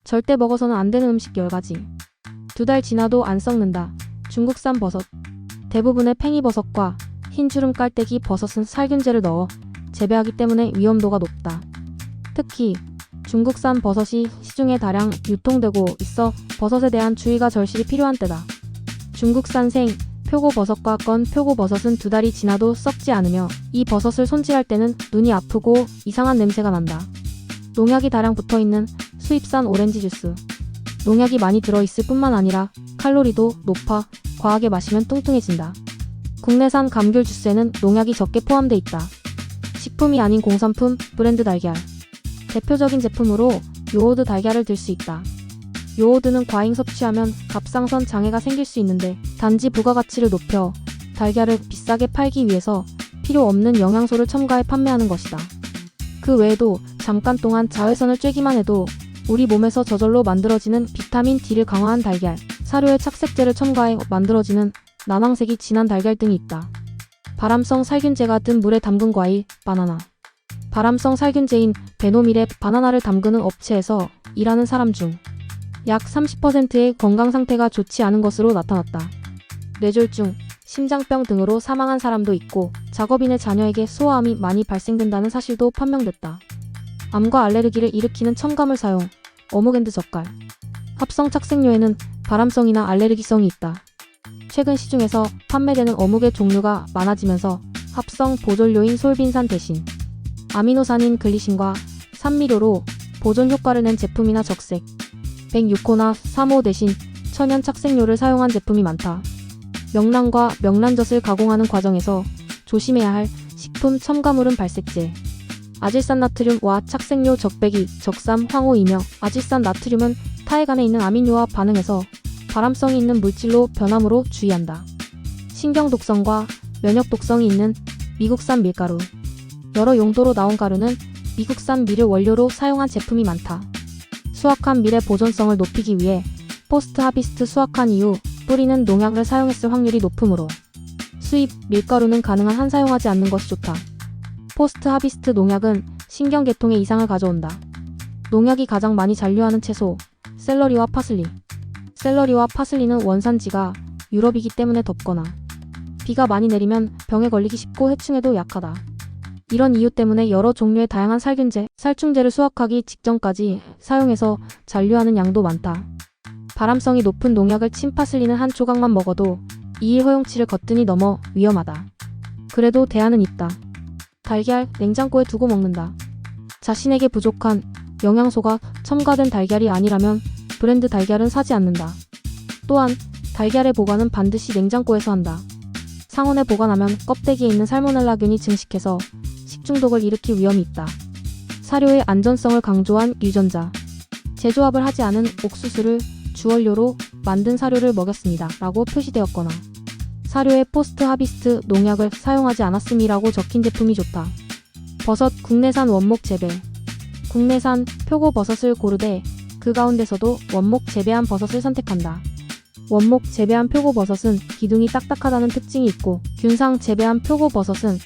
절대 먹어서는 안 되는 음식 10가지. 2달 지나도 안 썩는다. 중국산 버섯. 대부분의 팽이버섯과 흰주름 깔때기 버섯은 살균제를 넣어 재배하기 때문에 위험도가 높다. 특히 중국산 버섯이 시중에 다량 유통되고 있어 버섯에 대한 주의가 절실히 필요한 때다. 중국산 생, 표고버섯과 건 표고버섯은 2달이 지나도 썩지 않으며 이 버섯을 손질할 때는 눈이 아프고 이상한 냄새가 난다. 농약이 다량 붙어있는 수입산 오렌지 주스. 농약이 많이 들어있을 뿐만 아니라 칼로리도 높아 과하게 마시면 뚱뚱해진다. 국내산 감귤 주스에는 농약이 적게 포함돼 있다. 식품이 아닌 공산품 브랜드 달걀. 대표적인 제품으로 요오드 달걀을 들 수 있다. 요오드는 과잉 섭취하면 갑상선 장애가 생길 수 있는데 단지 부가가치를 높여 달걀을 비싸게 팔기 위해서 필요 없는 영양소를 첨가해 판매하는 것이다. 그 외에도 잠깐 동안 자외선을 쬐기만 해도 우리 몸에서 저절로 만들어지는 비타민 D를 강화한 달걀, 사료에 착색제를 첨가해 만들어지는 난황색이 진한 달걀 등이 있다. 발암성 살균제가 든 물에 담근 과일, 바나나. 발암성 살균제인 베노밀에 바나나를 담그는 업체에서 일하는 사람 중 약 30%의 건강 상태가 좋지 않은 것으로 나타났다. 뇌졸중, 심장병 등으로 사망한 사람도 있고 작업인의 자녀에게 소아암이 많이 발생된다는 사실도 판명됐다. 암과 알레르기를 일으키는 첨가물 사용, 어묵앤드 젓갈. 합성 착색료에는 발암성이나 알레르기성이 있다. 최근 시중에서 판매되는 어묵의 종류가 많아지면서 합성 보존료인 솔빈산 대신 아미노산인 글리신과 산미료로 보존 효과를 낸 제품이나 적색, 106호나 3호 대신 천연 착색료를 사용한 제품이 많다. 명란과 명란젓을 가공하는 과정에서 조심해야 할 식품 첨가물은 발색제, 아질산 나트륨과 착색료 적배기, 적삼, 황호이며 아질산 나트륨은 타액 안에 있는 아민료와 반응해서 발암성이 있는 물질로 변함으로 주의한다. 신경 독성과 면역 독성이 있는 미국산 밀가루. 여러 용도로 나온 가루는 미국산 밀을 원료로 사용한 제품이 많다. 수확한 밀의 보존성을 높이기 위해 포스트 하비스트 수확한 이후 뿌리는 농약을 사용했을 확률이 높으므로 수입 밀가루는 가능한 한 사용하지 않는 것이 좋다. 포스트 하비스트 농약은 신경계통에 이상을 가져온다. 농약이 가장 많이 잔류하는 채소, 샐러리와 파슬리. 샐러리와 파슬리는 원산지가 유럽이기 때문에 덥거나 비가 많이 내리면 병에 걸리기 쉽고 해충에도 약하다. 이런 이유 때문에 여러 종류의 다양한 살균제, 살충제를 수확하기 직전까지 사용해서 잔류하는 양도 많다. 발암성이 높은 농약을 친 파슬리는 한 조각만 먹어도 2일 허용치를 거뜬히 넘어 위험하다. 그래도 대안은 있다. 달걀, 냉장고에 두고 먹는다. 자신에게 부족한 영양소가 첨가된 달걀이 아니라면 브랜드 달걀은 사지 않는다. 또한 달걀의 보관은 반드시 냉장고에서 한다. 상온에 보관하면 껍데기에 있는 살모넬라균이 증식해서 식중독을 일으킬 위험이 있다. 사료의 안전성을 강조한 유전자. 제조합을 하지 않은 옥수수를 주원료로 만든 사료를 먹였습니다. 라고 표시되었거나 사료에 포스트 하비스트 농약을 사용하지 않았음이라고 적힌 제품이 좋다. 버섯 국내산 원목 재배. 국내산 표고버섯을 고르되 그 가운데서도 원목 재배한 버섯을 선택한다. 원목 재배한 표고버섯은 기둥이 딱딱하다는 특징이 있고 균상 재배한 표고버섯은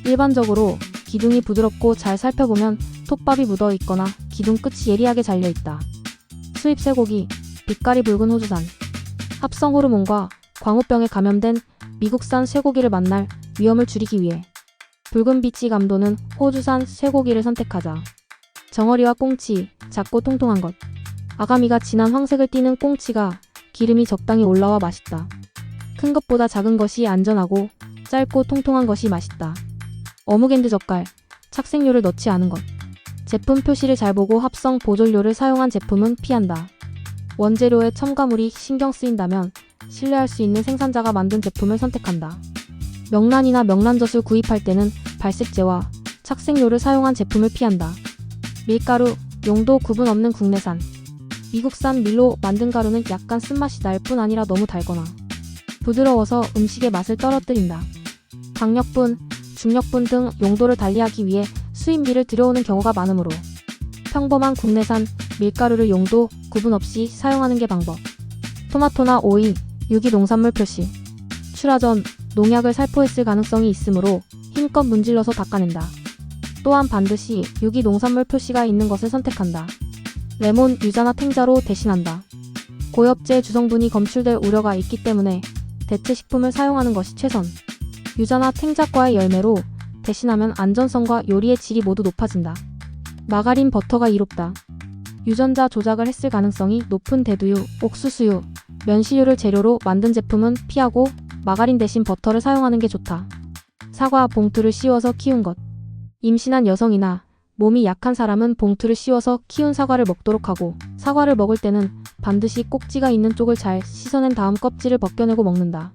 일반적으로 기둥이 부드럽고 잘 살펴보면 톱밥이 묻어 있거나 기둥 끝이 예리하게 잘려 있다. 수입 쇠고기, 빛깔이 붉은 호주산. 합성 호르몬과 광우병에 감염된 미국산 쇠고기를 만날 위험을 줄이기 위해 붉은 빛이 감도는 호주산 쇠고기를 선택하자. 정어리와 꽁치, 작고 통통한 것. 아가미가 진한 황색을 띠는 꽁치가 기름이 적당히 올라와 맛있다. 큰 것보다 작은 것이 안전하고 짧고 통통한 것이 맛있다. 어묵앤드 젓갈, 착색료를 넣지 않은 것. 제품 표시를 잘 보고 합성 보존료를 사용한 제품은 피한다. 원재료의 첨가물이 신경 쓰인다면 신뢰할 수 있는 생산자가 만든 제품을 선택한다. 명란이나 명란젓을 구입할 때는 발색제와 착색료를 사용한 제품을 피한다. 밀가루, 용도 구분 없는 국내산. 미국산 밀로 만든 가루는 약간 쓴맛이 날 뿐 아니라 너무 달거나 부드러워서 음식의 맛을 떨어뜨린다. 강력분, 중력분 등 용도를 달리하기 위해 수입밀을 들여오는 경우가 많으므로 평범한 국내산 밀가루를 용도 구분 없이 사용하는 게 방법. 토마토나 오이, 유기농산물 표시. 출하 전 농약을 살포했을 가능성이 있으므로 힘껏 문질러서 닦아낸다. 또한 반드시 유기농산물 표시가 있는 것을 선택한다. 레몬, 유자나 탱자로 대신한다. 고엽제 주성분이 검출될 우려가 있기 때문에 대체 식품을 사용하는 것이 최선. 유자나 탱자과의 열매로 대신하면 안전성과 요리의 질이 모두 높아진다. 마가린, 버터가 이롭다. 유전자 조작을 했을 가능성이 높은 대두유, 옥수수유, 면시유를 재료로 만든 제품은 피하고 마가린 대신 버터를 사용하는 게 좋다. 사과, 봉투를 씌워서 키운 것. 임신한 여성이나 몸이 약한 사람은 봉투를 씌워서 키운 사과를 먹도록 하고, 사과를 먹을 때는 반드시 꼭지가 있는 쪽을 잘 씻어낸 다음 껍질을 벗겨내고 먹는다.